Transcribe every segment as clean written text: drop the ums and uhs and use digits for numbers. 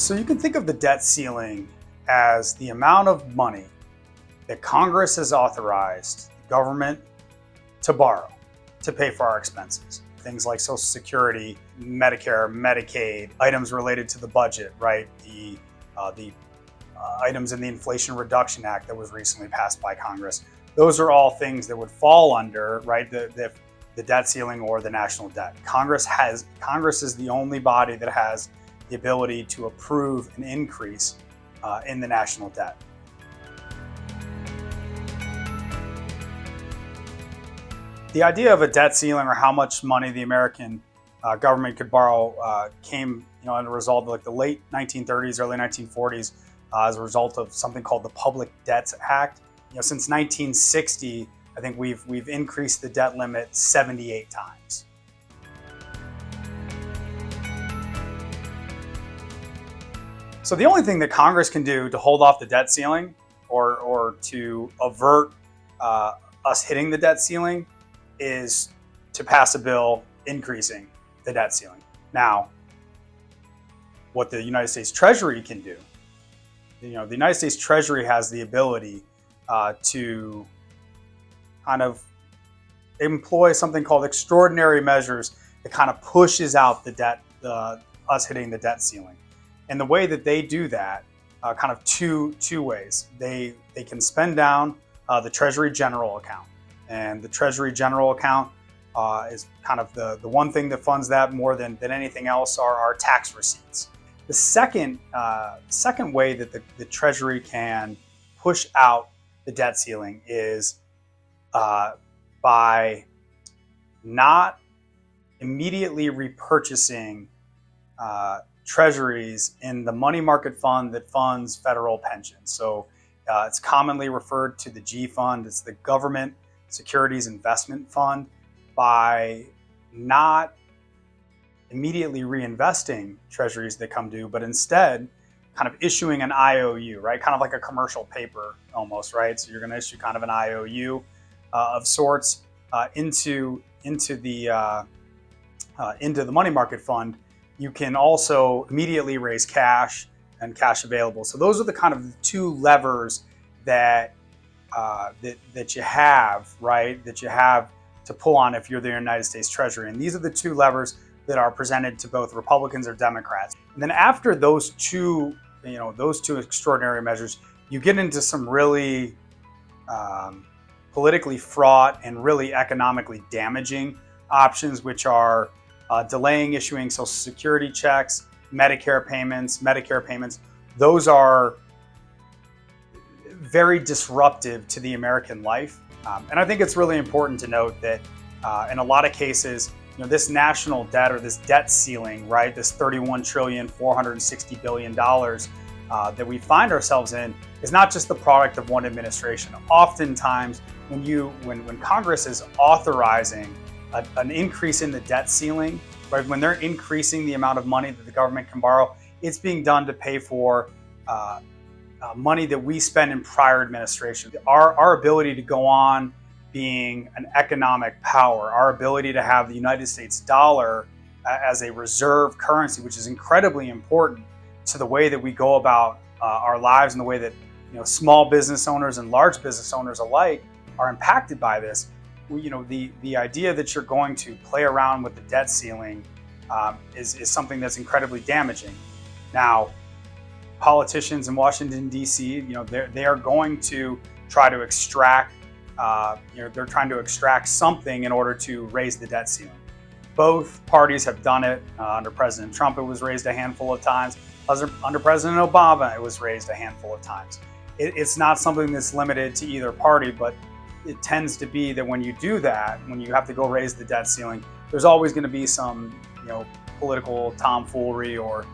So you can think of the debt ceiling as the amount of money that Congress has authorized the government to borrow to pay for our expenses. Things like Social Security, Medicare, Medicaid, items related to the budget, right? The items in the Inflation Reduction Act that was recently passed by Congress. Those are all things that would fall under, right, the debt ceiling or the national debt. Congress is the only body that has the ability to approve an increase in the national debt. The idea of a debt ceiling, or how much money the American government could borrow, came, as a result of like the late 1930s, early 1940s, as a result of something called the Public Debts Act. Since 1960, I think we've increased the debt limit 78 times. So the only thing that Congress can do to hold off the debt ceiling, or to avert us hitting the debt ceiling, is to pass a bill increasing the debt ceiling. Now, what the United States Treasury can do, the United States Treasury has the ability to kind of employ something called extraordinary measures that kind of pushes out the debt, us hitting the debt ceiling. And the way that they do that, kind of two ways. They can spend down the Treasury General account. And the Treasury General account is kind of the one thing that funds that more than anything else are our tax receipts. The second way that the Treasury can push out the debt ceiling is by not immediately repurchasing treasuries in the money market fund that funds federal pensions. So it's commonly referred to the G fund. It's the Government Securities Investment Fund. By not immediately reinvesting treasuries that come due, but instead kind of issuing an IOU, right? Kind of like a commercial paper almost, right? So you're going to issue kind of an IOU of sorts into the money market fund. You can also immediately raise cash and cash available. So those are the kind of two levers that you have, right? That you have to pull on if you're the United States Treasury. And these are the two levers that are presented to both Republicans or Democrats. And then after those two extraordinary measures, you get into some really politically fraught and really economically damaging options, which are delaying issuing Social Security checks, Medicare payments. Those are very disruptive to the American life. And I think it's really important to note that in a lot of cases, this national debt, or this debt ceiling, right, this $31,460 billion that we find ourselves in, is not just the product of one administration. Oftentimes, when Congress is authorizing an increase in the debt ceiling, right, when they're increasing the amount of money that the government can borrow, it's being done to pay for money that we spend in prior administration. Our ability to go on being an economic power, our ability to have the United States dollar as a reserve currency, which is incredibly important to the way that we go about our lives and the way that small business owners and large business owners alike are impacted by this. The idea that you're going to play around with the debt ceiling is something that's incredibly damaging. Now, politicians in Washington, D.C., they are going to try to extract, they're trying to extract something in order to raise the debt ceiling. Both parties have done it. Under President Trump, it was raised a handful of times. Under President Obama, it was raised a handful of times. It's not something that's limited to either party, but it tends to be that when you do that, when you have to go raise the debt ceiling, there's always going to be some, political tomfoolery or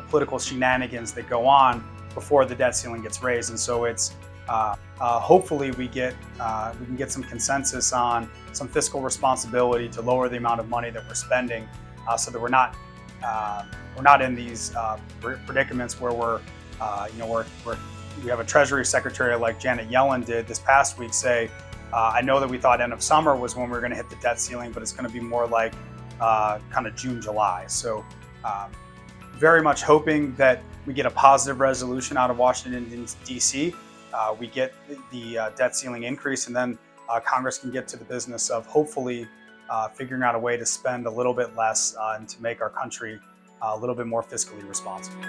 political shenanigans that go on before the debt ceiling gets raised. And so it's hopefully we can get some consensus on some fiscal responsibility to lower the amount of money that we're spending, so that we're not in these predicaments where we have a Treasury Secretary like Janet Yellen did this past week say, I know that we thought end of summer was when we were going to hit the debt ceiling, but it's going to be more like kind of June, July. So very much hoping that we get a positive resolution out of Washington, D.C. We get the debt ceiling increase, and then Congress can get to the business of hopefully figuring out a way to spend a little bit less and to make our country a little bit more fiscally responsible.